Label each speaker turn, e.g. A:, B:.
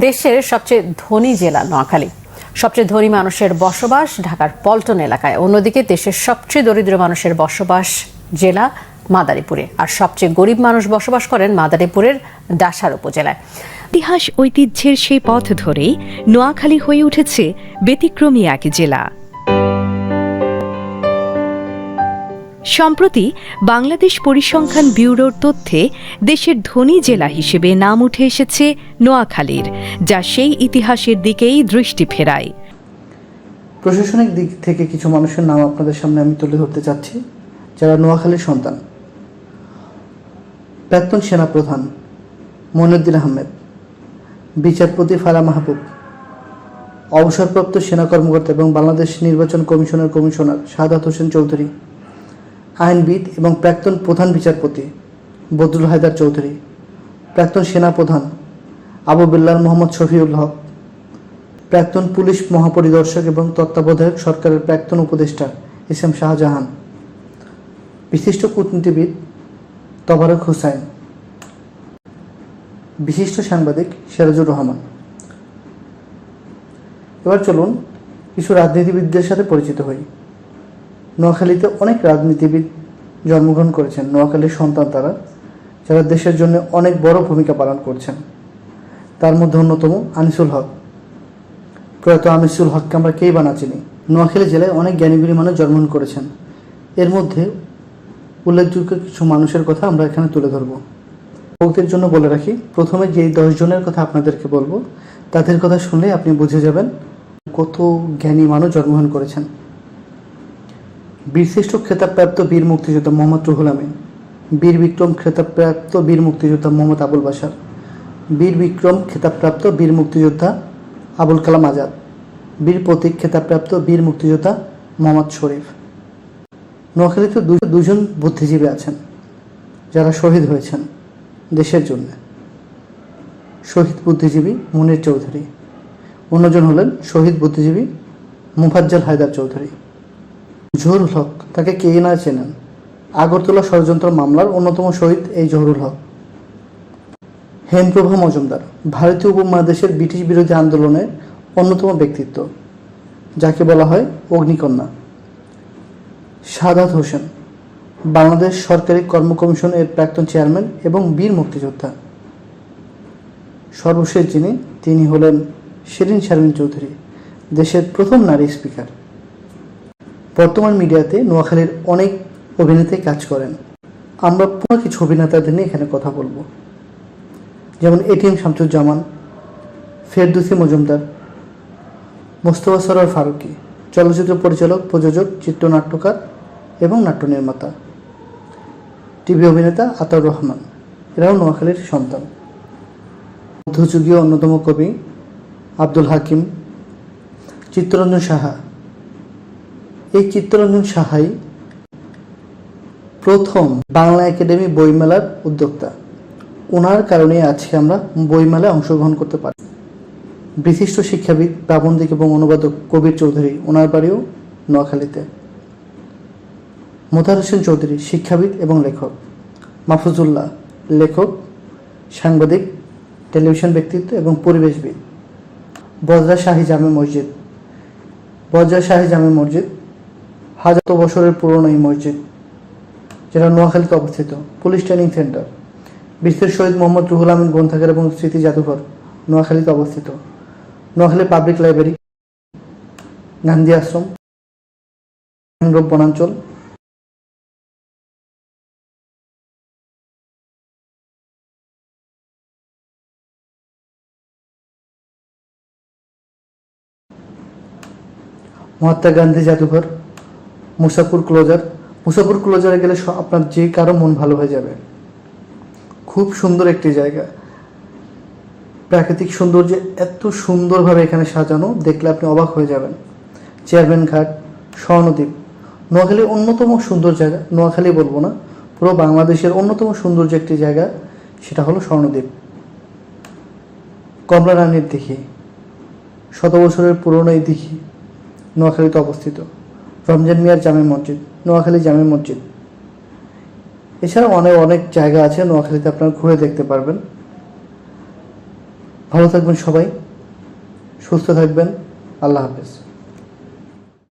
A: দেশের সবচেয়ে ধনী জেলা নোয়াখালী। সবচেয়ে ধনী মানুষের বসবাস ঢাকার পল্টন এলাকায়, অন্যদিকে দেশের সবচেয়ে দরিদ্র মানুষের বসবাস জেলা মাদারীপুরে, আর সবচেয়ে গরিব মানুষ বসবাস করেন মাদারীপুরের ডাসার উপজেলায়।
B: ইতিহাস ঐতিহ্যের সেই পথ ধরেই নোয়াখালী হয়ে উঠেছে ব্যতিক্রমী এক জেলা। সম্প্রতি বাংলাদেশ পরিসংখ্যান ব্যুরোর তথ্যে দেশের ধনী জেলা হিসেবে নাম উঠে এসেছে নোয়াখালীর, যা সেই ইতিহাসের দিকেই দৃষ্টি ফেরায়।
C: প্রশাসনিক দিক থেকে কিছু মানুষের নাম আপনাদের সামনে আমি তুলে ধরতে চাচ্ছি, যারা নোয়াখালীর সন্তান। প্রাক্তন সেনাপ্রধান মইনুদ্দিন আহমেদ, বিচারপতি ফারাহ মাহবুব, অবসরপ্রাপ্ত সেনা কর্মকর্তা এবং বাংলাদেশ নির্বাচন কমিশনের কমিশনার শাহাদাত হোসেন চৌধুরী, আইনবিদ এবং প্রাক্তন প্রধান বিচারপতি বদরুল হায়দার চৌধুরী, প্রাক্তন সেনাপ্রধান আবু বিল্লাল মোহাম্মদ শফিউল হক, প্রাক্তন পুলিশ মহাপরিদর্শক এবং তত্ত্বাবধায়ক সরকারের প্রাক্তন উপদেষ্টা এস এম শাহজাহান, বিশিষ্ট কূটনীতিবিদ তবারক হোসাইন, বিশিষ্ট সাংবাদিক সিরাজুর রহমান। এবার চলুন কিছু রাজনীতিবিদদের সাথে পরিচিত হই। নোয়াখালীতে অনেক রাজনীতিবিদ জন্মগ্রহণ করেছেন, নোয়াখালীর সন্তান তারা, যারা দেশের জন্য অনেক বড় ভূমিকা পালন করছেন। তার মধ্যে অন্যতম আনিসুল হক। প্রয়াত আনিসুল হককে আমরা কেই বা না চিনি। নোয়াখালী জেলায় অনেক জ্ঞানীগুণী মানুষ জন্মগ্রহণ করেছেন। এর মধ্যে উল্লেখযোগ্য কিছু মানুষের কথা আমরা এখানে তুলে ধরব। বক্তব্যের জন্য বলে রাখি, প্রথমে যেই 10 জনের কথা আপনাদেরকে বলবো, তাদের কথা শুনলে আপনি বুঝে যাবেন কত জ্ঞানী মানুষ জন্মগ্রহণ করেছেন। বীরশ্রেষ্ঠ খেতাবপ্রাপ্ত বীর মুক্তিযোদ্ধা মোহাম্মদ রুহুল আমিন, বীর বিক্রম খেতাবপ্রাপ্ত বীর মুক্তিযোদ্ধা মোহাম্মদ আবুল বাশার, বীর বিক্রম খেতাবপ্রাপ্ত বীর মুক্তিযোদ্ধা আবুল কালাম আজাদ, বীর প্রতীক খেতাবপ্রাপ্ত বীর মুক্তিযোদ্ধা মোহাম্মদ শরীফ। নোয়াখালীতে দুজন বুদ্ধিজীবী আছেন যারা শহীদ হয়েছেন দেশের জন্য। শহীদ বুদ্ধিজীবী মুনির চৌধুরী, অন্যজন হলেন শহীদ বুদ্ধিজীবী মুফাজ্জল হায়দার চৌধুরী। জহুরুল হক, তাকে কে না চেনেন, আগরতলা ষড়যন্ত্র মামলার অন্যতম শহীদ এই জহুরুল হক। হেমপ্রভা মজুমদার, ভারতীয় উপমহাদেশের ব্রিটিশ বিরোধী আন্দোলনের অন্যতম ব্যক্তিত্ব, যাকে বলা হয় অগ্নিকন্যা। শাহাদাত হোসেন, বাংলাদেশ সরকারি কর্ম কমিশন এর প্রাক্তন চেয়ারম্যান এবং বীর মুক্তিযোদ্ধা। সর্বশেষ তিনি হলেন শিরিন শারমিন চৌধুরী, দেশের প্রথম নারী স্পিকার। বর্তমান মিডিয়াতে নোয়াখালীর অনেক অভিনেতাই কাজ করেন। আমরা পুরো কিছু অভিনেতাদের নিয়ে এখানে কথা বলবো, যেমন এটিএম শামসুজ্জামান, ফেরদৌসী মজুমদার, মোস্তফা সরোয়ার ফারুকী, চলচ্চিত্র পরিচালক, প্রযোজক, চিত্রনাট্যকার এবং নাট্য নির্মাতা। টিভি অভিনেতা আতাউর রহমান, এরাও নোয়াখালীর সন্তান। মধ্যযুগীয় অন্যতম কবি আব্দুল হাকিম, চিত্তরঞ্জন সাহা। এই চিত্তরঞ্জন সাহাই প্রথম বাংলা একাডেমি বইমেলার উদ্যোক্তা। ওনার কারণে আজকে আমরা বইমেলায় অংশগ্রহণ করতে পারি। বিশিষ্ট শিক্ষাবিদ, প্রাবন্ধিক এবং অনুবাদক কবির চৌধুরী, ওনার বাড়িও নোয়াখালীতে। মোতাহার হোসেন চৌধুরী, শিক্ষাবিদ এবং লেখক। মাহফুজুল্লাহ, লেখক, সাংবাদিক, টেলিভিশন ব্যক্তিত্ব এবং পরিবেশবিদ। বজরা শাহী জামে মসজিদ, হাজার বছরের পুরনো এই মসজিদ, যেটা নোয়াখালীতে অবস্থিত। পুলিশ ট্রেনিং সেন্টার, বীরশ্রেষ্ঠ শহীদ মোহাম্মদ রুহুল আমিন গ্রন্থাগার এবং স্মৃতি জাদুঘর নোয়াখালীতে অবস্থিত। নোয়াখালী পাবলিক লাইব্রেরি, গান্ধী আশ্রম, ম্যানগ্রোভ বনাঞ্চল, মহাত্মা গান্ধী জাদুঘর, মুসাপুর ক্লোজারে গেলে আপনার যে কারো মন ভালো হয়ে যাবে। খুব সুন্দর একটি জায়গা, প্রাকৃতিক সৌন্দর্যে এত সুন্দরভাবে এখানে সাজানো, দেখলে আপনি অবাক হয়ে যাবেন। চেয়ারম্যান ঘাট, স্বর্ণদ্বীপ, নোয়াখালীর অন্যতম সুন্দর জায়গা। নোয়াখালী বলবো না, পুরো বাংলাদেশের অন্যতম সৌন্দর্য একটি জায়গা, সেটা হলো স্বর্ণদ্বীপ। কমলা রানীর দিঘি, 100 বছরের পুরনো এই দিঘি নোয়াখালীতে অবস্থিত। রমজান মিয়ার জামে মসজিদ, নোয়াখালী জামে মসজিদ। এছাড়াও অনেক জায়গা আছে নোয়াখালীতে, আপনারা ঘুরে দেখতে পারবেন। ভালো থাকবেন সবাই, সুস্থ থাকবেন। আল্লাহ হাফেজ।